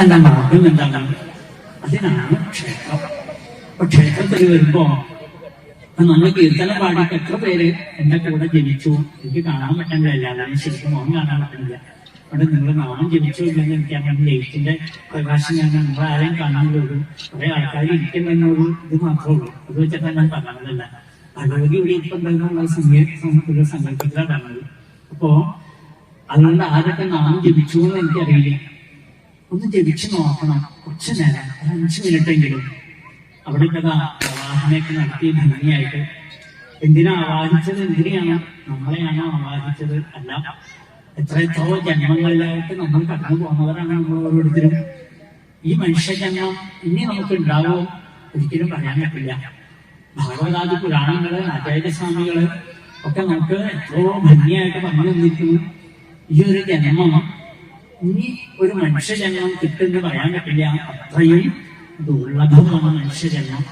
നല്ല മാർഗം എന്താണ്? അതിനാണ് ക്ഷേത്രം. അപ്പൊ ക്ഷേത്രത്തിൽ വരുമ്പോ നമ്മൾ കീർത്തനം പാടിയിട്ട് എത്ര പേര് എന്റെ കൂടെ ജനിച്ചു, എനിക്ക് കാണാൻ പറ്റുന്നില്ല, അല്ലാതെ ശരിക്കും മോൻ കാണാൻ പറ്റുന്നില്ല. അവിടെ നിങ്ങൾ നാമം ജനിച്ചു ഇല്ലെന്ന് എനിക്കറിയാം. ലൈറ്റിന്റെ പ്രകാശം ഞാൻ നിങ്ങൾ ആരെയും കാണുന്നുള്ളൂ, കുറെ ആൾക്കാർ ഇരിക്കുമെന്നൊരു ഇത് മാത്രമേ ഉള്ളൂ. അത് വെച്ചിട്ടാണ് ഞാൻ പറഞ്ഞതല്ല. ഭഗവതി ഇവിടെ ഇരിപ്പുണ്ടെന്നുള്ള സങ്കല്പത്തിലാണ് പറഞ്ഞത്. അപ്പോ അതുകൊണ്ട് ആരൊക്കെ നാമം ജപിച്ചു എന്ന് എനിക്കറിയില്ല. ഒന്ന് ജപിച്ചു നോക്കണം, കുറച്ചു നേരം, 5 മിനിറ്റെങ്കിലും. അവിടെ പ്രവാഹനയൊക്കെ നടത്തി ഭംഗിയായിട്ട്. എന്തിനാ ആവാഹിച്ചത്? എന്തിനാണ്? നമ്മളെയാണോ ആവാഹിച്ചത്? അല്ല, എത്രയോ ജന്മങ്ങളിലായിട്ട് നമ്മൾ കടന്നു പോകുന്നവരാണ് നമ്മൾ ഓരോരുത്തരും. ഈ മനുഷ്യജന്മം ഇനി നമുക്ക് ഉണ്ടാവോ? ഒരിക്കലും പറയാൻ പറ്റില്ല. ഭാഗവതാദി പുരാണങ്ങള്, ആചാര്യസ്വാമികള് ഒക്കെ നമുക്ക് എത്രയോ ഭംഗിയായിട്ട് പറഞ്ഞു തന്നിരിക്കുന്നു. ഈ ഒരു ജന്മം ഇനി ഒരു മനുഷ്യജന്മം കിട്ടുമെന്ന് പറയാൻ പറ്റില്ല. അത്രയും ദുർലഭമാണ് മനുഷ്യജന്മം.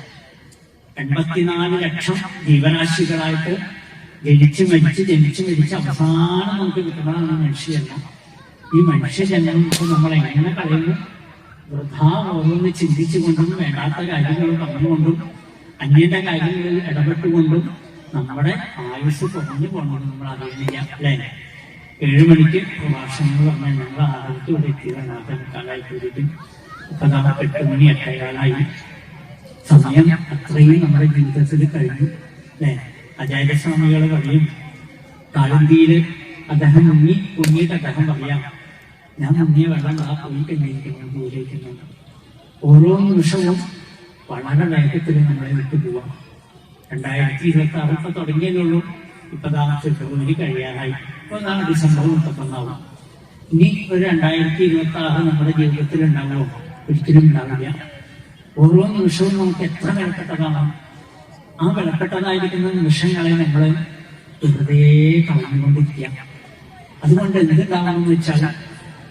84 ലക്ഷം ജീവരാശികളായിട്ട് ജനിച്ച് മരിച്ച് അവസാനം നമുക്ക് കിട്ടുന്നതാണ് മനുഷ്യജന്മം. ഈ മനുഷ്യജന്മം നമ്മൾ എങ്ങനെ കളയുന്നു? വൃഥാ ഓരോന്ന് ചിന്തിച്ചുകൊണ്ടും വേണ്ടാത്ത കാര്യങ്ങൾ പറഞ്ഞുകൊണ്ടും അന്യന്റെ കാര്യങ്ങളിൽ ഇടപെട്ടുകൊണ്ടും നമ്മുടെ ആയുസ് കുറഞ്ഞു പോകണം. നമ്മൾ അറിയുന്നില്ല അല്ലേ? 7 മണിക്ക് പ്രഭാഷണങ്ങൾ പറഞ്ഞാൽ ഞങ്ങൾ 6 മണിക്ക് ഇവിടെ എത്തിയതാണ്. 8:45 ഇപ്പൊ 8 മണി 8:15 സമയം അത്രയും നമ്മുടെ ജീവിതത്തിൽ കഴിഞ്ഞു അല്ലെ? ആചാര്യസ്വാമികൾ പറയും, കാളന്തിയില് അദ്ദേഹം മുങ്ങിയിട്ട് അദ്ദേഹം പറയാം, ഞാൻ മുങ്ങിയ വെള്ളം പോയി കഴിഞ്ഞിരിക്കുന്നു, ദൂരേക്കുന്നുണ്ട്. ഓരോ നിമിഷവും വളരെ വേഗത്തിൽ നമ്മളെ വിട്ടു പോവാം. 2026 ഇപ്പൊ തുടങ്ങിയതുള്ളൂ. ഇപ്പൊ ഫെബ്രുവരി കഴിയാറായി. ഇപ്പൊ ഡിസംബർ 31 ഇനി ഒരു 2026 നമ്മുടെ ജീവിതത്തിൽ ഉണ്ടാവുമോ? ഒരിക്കലും ഉണ്ടാവില്ല. ഓരോ നിമിഷവും നമുക്ക് എത്ര വിലപ്പെട്ടതാണ്. ആ വിലപ്പെട്ടതായിരിക്കുന്ന നിമിഷങ്ങളെ നമ്മൾ വെറുതെ കളഞ്ഞുകൊണ്ടിരിക്കുക. അതുകൊണ്ട് എന്തുണ്ടാവണമെന്ന് വെച്ചാൽ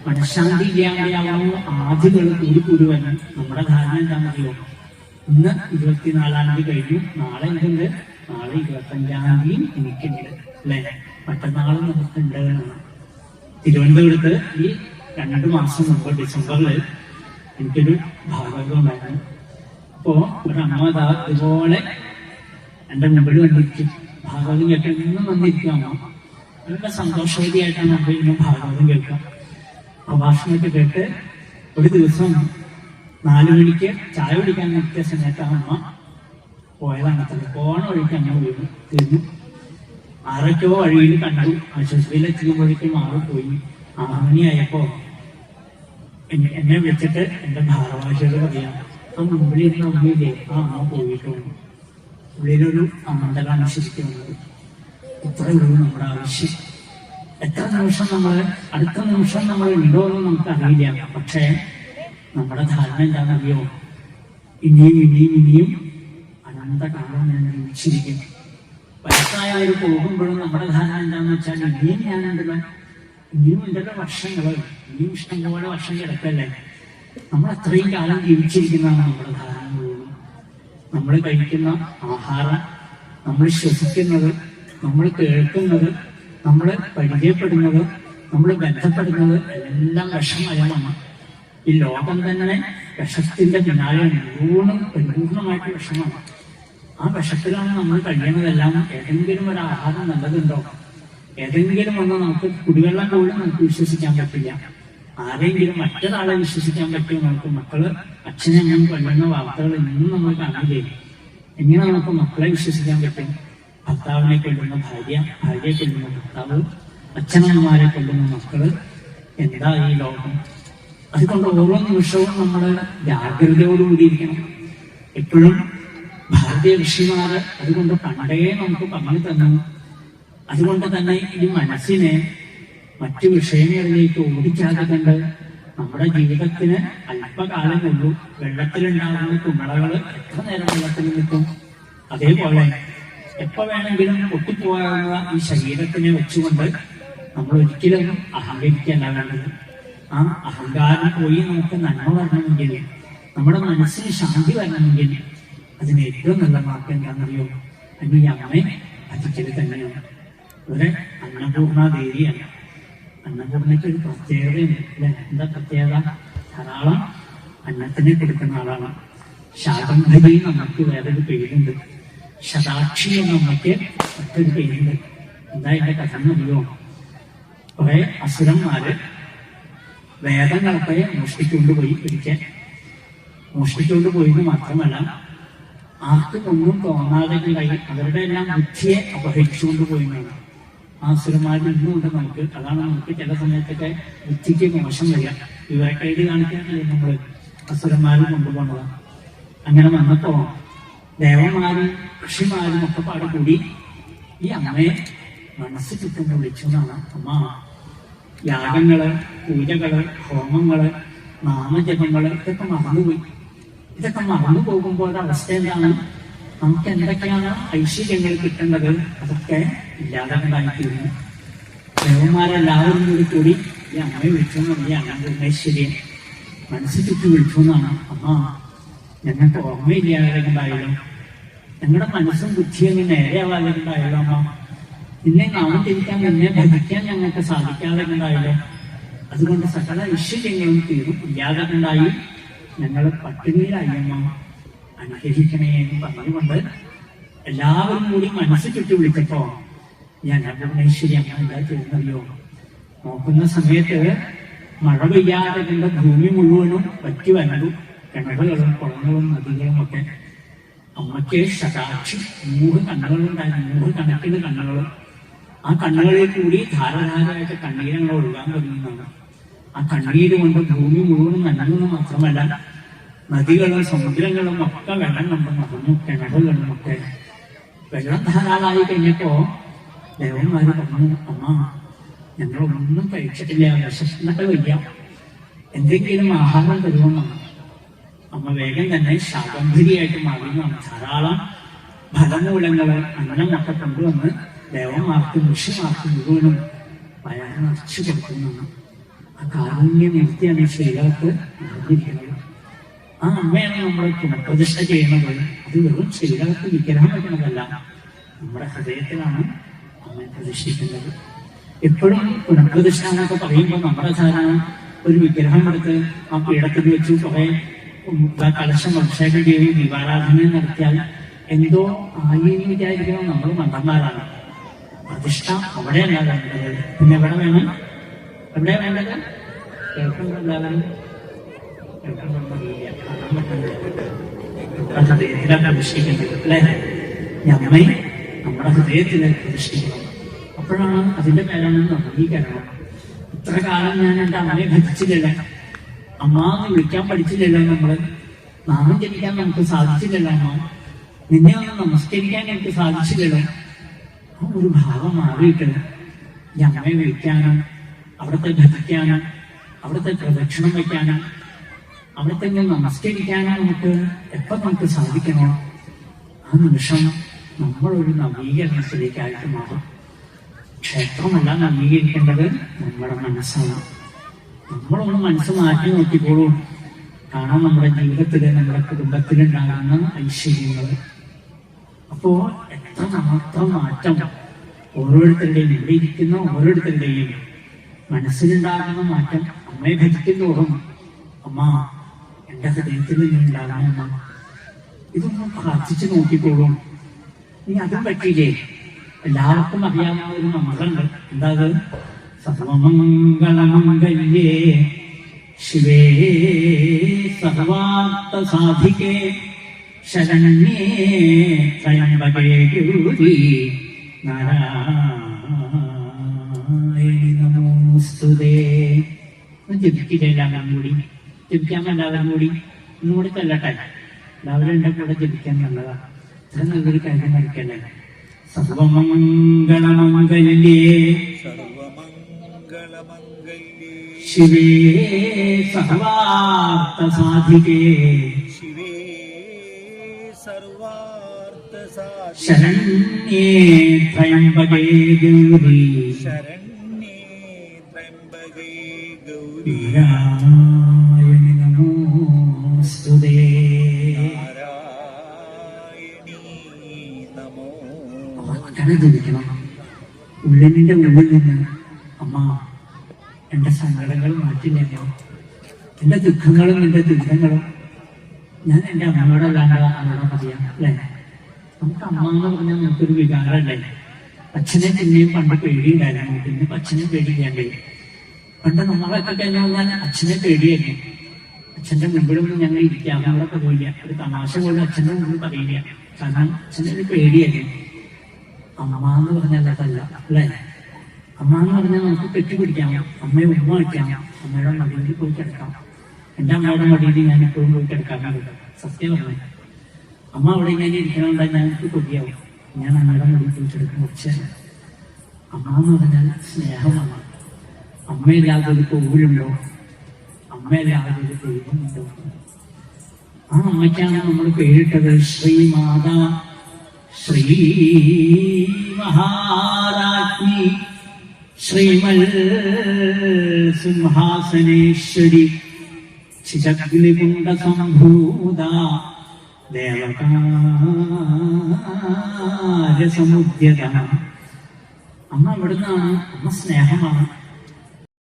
മനഃശാന്തി ഇല്ലാതെയാവുന്ന ആദ്യങ്ങൾ കൂടി വരണം. നമ്മുടെ ധാരണ എന്താണെന്നറിയോ? ഇന്ന് 24-ാം തീയതി കഴിഞ്ഞു, നാളെ എന്തുണ്ട്? നാളെ 25-ാം തീയതി എനിക്കുണ്ട് അല്ലെ? മറ്റന്നാളും നമുക്കുണ്ട് എന്നാണ്. തിരുവനന്തപുരത്ത് ഈ 2 മാസം മുമ്പ് ഡിസംബറിൽ എനിക്കൊരു ഭാഗവതം ഉണ്ടായിരുന്നു. അപ്പോ ഒരമ്മ ഇതുപോലെ എന്റെ മുമ്പിൽ വന്നിരിക്കും. ഭാഗവതം കേൾക്കാൻ ഇന്നും വന്നിരിക്കാമോ? നല്ല സന്തോഷവതിയായിട്ടാണ് നമ്മൾ ഇന്നും ഭാഗവതം കേൾക്കാം. പ്രഭാഷണമൊക്കെ കേട്ട് ഒരു ദിവസം 4 മണിക്ക് ചായ കുടിക്കാൻ നിർത്തിയ സമയത്ത് അമ്മ പോയതാണ്. പോണ വഴിക്ക് അമ്മ വീണു തീർന്നു. ആരൊക്കെയോ വഴിയിൽ കണ്ടു. ആശുപത്രിയിൽ എത്തിക്കുമ്പോഴേക്കും പോയി. 6 മണിയായപ്പോ എന്നെ വിളിച്ചിട്ട് എന്റെ ഭാരവാഹികൾ പറയാം, ആ മുമ്പിലിരുന്ന അമ്മയില്ലേ, ആ അമ്മ പോയിട്ടുണ്ട്. ഉള്ളിലൊരു ആനന്ദമാണ് ശരിക്കുന്നത്. ഇത്രയുള്ളൂ നമ്മുടെ ആവശ്യം. എത്ര നിമിഷം അടുത്ത നിമിഷം നമ്മൾ ഉണ്ടോ എന്ന് നമുക്ക് അറിയില്ല. പക്ഷേ നമ്മുടെ ധാരണ എന്താണെന്നറിയോ? ഇനിയും അനന്തകാലം ഞാൻ ജീവിച്ചിരിക്കും. വയസ്സായവർ പോകുമ്പോഴും നമ്മുടെ ധാരണ എന്താണെന്ന് വെച്ചാൽ ഇനിയും ഉണ്ടല്ലോ വർഷങ്ങള്, ഇനിയും ഇഷ്ടംപോലെ വർഷം കിടക്കല്ലേ. നമ്മൾ അത്രയും കാലം ജീവിച്ചിരിക്കുന്നതാണ് നമ്മുടെ ധാരണ. നമ്മൾ കഴിക്കുന്ന ആഹാരം, നമ്മൾ ശ്വസിക്കുന്നത്, നമ്മൾ കേൾക്കുന്നത്, നമ്മൾ പരിചയപ്പെടുന്നത്, നമ്മൾ ബന്ധപ്പെടുന്നത് എല്ലാം വിഷമയമാണ്. ഈ ലോകം തന്നെ വിഷത്തിന്റെ പിന്നാലെ പരിപൂർണമായിട്ട് വിഷമാണ്. ആ വിഷത്തിലാണ് നമ്മൾ കഴിയുന്നതെല്ലാം. ഏതെങ്കിലും ഒരു ആഹാരം നല്ലതുണ്ടോ? ഏതെങ്കിലും ഒന്ന് നമുക്ക് കുടിവെള്ളം പോലും നമുക്ക് വിശ്വസിക്കാൻ പറ്റില്ല. ആരെങ്കിലും മറ്റൊരാളെ വിശ്വസിക്കാൻ പറ്റുമോ? നമുക്ക് മക്കള് അച്ഛനെ അമ്മയും കൊല്ലുന്ന വാർത്തകൾ ഇന്നും നമ്മൾ കാണില്ലേ? എങ്ങനെ നമുക്ക് മക്കളെ വിശ്വസിക്കാൻ പറ്റും? ഭർത്താവിനെ കൊല്ലുന്ന ഭാര്യയെ കൊല്ലുന്ന ഭർത്താവ്, അച്ഛനമ്മമാരെ കൊല്ലുന്ന മക്കള്. എന്താ ഈ ലോകം? അതുകൊണ്ട് ഓരോ നിമിഷവും നമ്മൾ ജാഗ്രതയോടുകൂടിയിരിക്കണം. എപ്പോഴും ഭാരതീയ ഋഷിമാര് അതുകൊണ്ട് പണ്ടേ നമുക്ക് പറഞ്ഞു തന്നു. അതുകൊണ്ട് തന്നെ ഈ മനസ്സിനെ മറ്റു വിഷയങ്ങളിലേക്ക് ഓടിച്ചാതെ കണ്ട് നമ്മുടെ ജീവിതത്തിന് അല്പകാലമുള്ളൂ. വെള്ളത്തിലുണ്ടാകുന്ന കുമിളകൾ എത്ര നേരം വെള്ളത്തിൽ നിൽക്കും? അതേപോലെ എപ്പോ വേണമെങ്കിലും പൊട്ടിപ്പോകാവുന്ന ഈ ശരീരത്തിനെ വെച്ചുകൊണ്ട് നമ്മൾ ഒരിക്കലും അഹങ്കരിക്കല്ല വേണ്ടത്. ആ അഹങ്കാരം പോയി നമുക്ക് നന്മ വരണമെങ്കിൽ, നമ്മുടെ മനസ്സിന് ശാന്തി വരണമെങ്കിൽ അതിന് ഏറ്റവും നല്ല മാർഗം എന്താണെന്നറിയോ? അന്ന് ഈ അമ്മയെ ഭജിക്കല് തന്നെയാണ്. ഒരു അന്നപൂർണ ദേവിയാണ്. അന്നപൂർണയ്ക്ക് ഒരു പ്രത്യേകതയുണ്ട് അല്ലെ? എന്താ പ്രത്യേകത? ധാരാളം അന്നത്തിനെ കൊടുക്കുന്ന ആളാണ്. ശാകംഭരി നമുക്ക് വേറൊരു പേരുണ്ട്, ശതാക്ഷി എന്ന് നമുക്ക് മറ്റൊരു പേരുണ്ട്. എന്താ എന്റെ കഥ എന്നറിയോ? കുറെ അസുരന്മാര് വേദങ്ങളൊക്കെ മോഷ്ടിച്ചുകൊണ്ടുപോയി. ഒരിക്കൽ മോഷ്ടിച്ചുകൊണ്ടുപോയെന്ന് മാത്രമല്ല, ആർക്കും ഒന്നും തോന്നാതെ ഉണ്ടായി അവരുടെ എല്ലാം ബുദ്ധിയെ അപഹരിച്ചുകൊണ്ട് പോയെന്നാണ്. ആ അസുരന്മാരിൽ നിന്നുകൊണ്ട് നമുക്ക്, അതാണ് നമുക്ക് ചില സമയത്തൊക്കെ ബുദ്ധിക്ക് മോശം വരിക. വിവരക്കേട് കാണിക്കാനല്ലേ നമ്മൾ അസുരന്മാരിൽ കൊണ്ടുപോകുന്നത്. അങ്ങനെ വന്നപ്പോ ദേവന്മാരും ഋഷിമാരും ഒക്കെ പാടിക്കൂടി ഈ അമ്മയെ മനസ്സ് ചുറ്റും വിളിച്ചു എന്നാണ്. അമ്മ, യാഗങ്ങള്, പൂജകള്, ഹോമങ്ങള്, നാമജപങ്ങള് ഇതൊക്കെ മറന്നുപോയി. ഇതൊക്കെ മറന്നു പോകുമ്പോൾ അവസ്ഥ എന്താണ്? നമുക്ക് എന്തൊക്കെയാണ് ഐശ്വര്യങ്ങൾ കിട്ടേണ്ടത് അതൊക്കെ ഇല്ലാതെ ഉണ്ടായിത്തീരുന്നു. ദേവന്മാരെല്ലാവരും കൂടി ഈ അമ്മയെ വിളിച്ചു ഈ അന്നപൂർണേശ്വരിയെ മനസ്സ് ചുറ്റി വിളിച്ചു എന്നാണ്. അമ്മ, ഞങ്ങൾക്ക് ഓർമ്മയില്ലാതെ ഉണ്ടായാലും, ഞങ്ങളുടെ മനസ്സും ബുദ്ധിയൊന്നും നേരെയാവാതെ ഉണ്ടായാലും, അമ്മ നിന്നെ നാമം തിരിക്കാൻ, നിന്നെ ഭജിക്കാൻ ഞങ്ങൾക്ക് സാധിക്കാതെ ഉണ്ടായാലും, അതുകൊണ്ട് സകല ഐശ്വര്യങ്ങളും തീരും ഇല്ലാതെ ഉണ്ടായി ഞങ്ങൾ പട്ടിണിയിലായി, അമ്മ അനുഗ്രഹിക്കണേ എന്ന് പറഞ്ഞുകൊണ്ട് എല്ലാവരും കൂടി മനസ്സ് ചുറ്റി വിളിച്ചപ്പോ ഈ അന്നപൂർണേശ്വരി അമ്മ എന്താ ചെയ്യുന്നറിയോ? നോക്കുന്ന സമയത്ത് മഴ പെയ്യാതെ കണ്ട ഭൂമി മുഴുവനും പറ്റി വരണ്ടു. കിണറുകളും കുളങ്ങളും നദികളും ഒക്കെ. അമ്മയ്ക്ക് ശതാക്ഷി 100 കണ്ണുകളുണ്ടായിരുന്നു, 100 കണക്കിന് കണ്ണുകളും. ആ കണ്ണുകളിൽ കൂടി ധാരാധാരമായിട്ട് കണ്ണീരങ്ങൾ ഒഴുകാൻ തുടങ്ങുന്നതാണ്. ആ കണ്ണീര് കൊണ്ട് ഭൂമി മുഴുവനും നനഞ്ഞെന്ന് മാത്രമല്ല, നദികളും സമുദ്രങ്ങളും ഒക്കെ വെള്ളം കൊണ്ട് നിറഞ്ഞു. കിണറുകളും ഒക്കെ വെള്ളം ധാരാളമായി കഴിഞ്ഞപ്പോ ദേവന്മാര് പറഞ്ഞു, അമ്മ ഞങ്ങളൊന്നും കഴിച്ചിട്ടില്ല, വിശന്നിട്ട് വയ്യ, എന്തെങ്കിലും ആഹാരം തരുമെന്നാണ്. അമ്മ വേഗം തന്നെ ശാകംഭരിയായിട്ട് മാറുന്നതാണ്. ധാരാളം ഫലമൂലങ്ങള് അന്നമൊക്കെ കൊണ്ടുവന്ന് ദേവന്മാർക്കും ഋഷിമാർക്കും മുഴുവനും വയറ് നിറച്ചു കൊടുക്കുന്നതാണ്. ആ കാരുണ്യ നിവൃത്തിയാണ് സ്ത്രീകൾക്ക് നടന്നിരിക്കുന്നത്. ആ അമ്മയാണ് നമ്മൾ പുനഃപ്രതിഷ്ഠ ചെയ്യുന്നത്. അത് വെറും സ്ത്രീകൾക്ക് വിഗ്രഹം വയ്ക്കുന്നതല്ല, നമ്മുടെ ഹൃദയത്തിലാണ് അമ്മയെ പ്രതിഷ്ഠിക്കുന്നത്. എപ്പോഴും പുനഃപ്രതിഷ്ഠ എന്നൊക്കെ പറയുമ്പോൾ നമ്മുടെ ധാരണ ഒരു വിഗ്രഹം എടുത്ത് ആ പീഠത്തിൽ വെച്ച് കുറെ കലശം അഭിഷേകം ചെയ്ത് ദീപാരാധന നടത്തിയാൽ എന്തോ ആയി വിചാരിക്കണം. നമ്മൾ മണ്ടന്മാരാണ്. പ്രതിഷ്ഠ അവിടെയല്ല വേണ്ടത്. പിന്നെ എവിടെ വേണം? എവിടെയാ വേണ്ടത്? കേൾക്കുന്നുണ്ടാകാൻ ഹൃദയത്തിലാണ് പ്രതിഷ്ഠിക്കുന്നത് അല്ലേ? അമ്മയെ നമ്മുടെ ഹൃദയത്തിൽ പ്രതിഷ്ഠിക്കണം. അപ്പോഴാണ് അതിന്റെ പേരാണ് നവീകരണം. ഇത്ര കാലം ഞാൻ എൻ്റെ അമ്മയെ ഭജിച്ചില്ലല്ലോ, അമ്മ എന്ന് വിളിക്കാൻ പഠിച്ചില്ലല്ലോ, നമ്മള് നാമം ജപിക്കാൻ നമുക്ക് സാധിച്ചില്ലല്ലോ, അമ്മ നിന്നെ ഒന്ന് നമസ്കരിക്കാൻ എനിക്ക് സാധിച്ചില്ലല്ലോ. ആ ഒരു ഭാവം മാറിയിട്ട് ഈ അമ്മയെ വിളിക്കാനും അവിടുത്തെ ഭജിക്കാനും അവിടുത്തെ പ്രദക്ഷിണം വയ്ക്കാനും അവിടുത്തെ നമസ്കരിക്കാനും നമുക്ക് സാധിക്കണോ? ആ നിമിഷം നമ്മളൊരു നവീകരണത്തിലേക്കായിട്ട് മാറും. ക്ഷേത്രമല്ല നവീകരിക്കേണ്ടത് നമ്മുടെ മനസ്സാണ്. നമ്മളൊന്ന് മനസ്സ് മാറ്റി നോക്കിക്കോളൂ. കാണാം നമ്മുടെ ജീവിതത്തില്, നമ്മുടെ കുടുംബത്തിലുണ്ടാകുന്ന ഐശ്വര്യങ്ങൾ. അപ്പോ എത്ര മാത്രം മാറ്റം ഓരോരുത്തരുടെയും, ഇവിടെ ഇരിക്കുന്ന ഓരോരുത്തരുടെയും മനസ്സിലുണ്ടാകുന്ന മാറ്റം. അമ്മയെ ഭജിക്കുന്നതോറും അമ്മ എന്റെ ഹൃദയത്തിൽ നിന്നുണ്ടാകണം. ഇതൊന്നും പ്രാർത്ഥിച്ചു നോക്കിക്കോളൂ. ഇനി അതും പറ്റിയില്ലേ? എല്ലാവർക്കും അറിയാവുന്ന ഒരു മന്ത്രമുണ്ട്. എന്താ അത്? സർവമംഗളമംഗല്യേ ശിവേ സർവാർത്ഥ സാധികേ ശരണ്യേ ത്രയംബകേ ഗൗരി നാരായണി നമോസ്തുതേ. ജപിക്കില്ല എല്ലാവരും കൂടി? ജപിക്കാൻ എല്ലാവരും കൂടി ഒന്നുകൂടി ചെല്ലട്ടെ. എല്ലാവരും എന്റെ കൂടെ ജപിക്കാൻ നല്ലതാ. അത് നല്ലൊരു കാര്യം നടക്കല്ലേ. സർവമംഗളമംഗല്യേ ശിവേ സർവാർത്ഥ സാധികേ ശരണ്യേ ത്രയംബകേ ഗൗരി നാരായണി നമോസ്തുതേ. അങ്ങനെ ജപിക്കണം. ഉള്ളിന്റെ ഉള്ളിൽ നിന്ന് അമ്മ എന്റെ സങ്കടങ്ങൾ മാറ്റില്ലല്ലോ, എന്റെ ദുഃഖങ്ങളും എന്റെ ദുരിതങ്ങളും ഞാൻ എന്റെ അമ്മയോടല്ലാണ്ട് അവരോട് പറയാം അല്ലേ? നമുക്ക് അമ്മ എന്ന് പറഞ്ഞാൽ നമുക്കൊരു വികാരമല്ലേ? അച്ഛനെ പിന്നെയും പണ്ട് പേടിയുണ്ടായിരുന്നു, പിന്നെ അച്ഛനെ പേടിക്കാണ്ടേ. പണ്ട് നമ്മളൊക്കെ കഴിഞ്ഞു പറഞ്ഞാൽ അച്ഛനെ പേടിയായിരുന്നു. അച്ഛന്റെ മുമ്പിലൊന്നും ഞങ്ങൾ ഇരിക്കാവുന്നതൊക്കെ പോയില്ല, ഒരു തമാശ പോലും അച്ഛന്റെ മുമ്പിൽ പറയില്ല, കാരണം അച്ഛനൊരു പേടിയായിരുന്നു. അമ്മ എന്ന് പറഞ്ഞാൽ അതല്ല അല്ലേ? അമ്മ എന്ന് പറഞ്ഞാൽ നമുക്ക് കെട്ടിപ്പിടിക്കാം, അമ്മയെ ഉമ്മ വയ്ക്കാം, അമ്മയുടെ മടിയിൽ പോയി കിടക്കാം. എന്റെ അമ്മയുടെ മടിയിൽ ഞാൻ എപ്പോഴും പോയി കിടക്കാറുണ്ട്. സത്യം പറഞ്ഞു, അമ്മ അവിടെ ഇങ്ങനെ ഇരിക്കണമെന്താ ഞങ്ങൾക്ക് കൊതിയാവും. ഞാൻ അമ്മയുടെ മടിയിൽ പോയി കിടക്കും കുറച്ചേരം. അമ്മ എന്ന് പറഞ്ഞാൽ സ്നേഹമാണ്. അമ്മയില്ലാതെ ഒരു കോവിലുണ്ടോ? അമ്മയില്ലാതെ ഒരു ദൈവമുണ്ടോ? ആ അമ്മയ്ക്കാണ് നമ്മൾ പേരിട്ടത് ശ്രീമാതാ ശ്രീ മഹാരാജ്ഞി ശ്രീമൽ സിംഹാസനേശ്വരി ചിചഗ്നികുണ്ഡ സംഭൂത ദേവകാര്യ സമുദ്യത. അമ്മ എവിടുന്നാണ്? അമ്മ സ്നേഹമാണ്.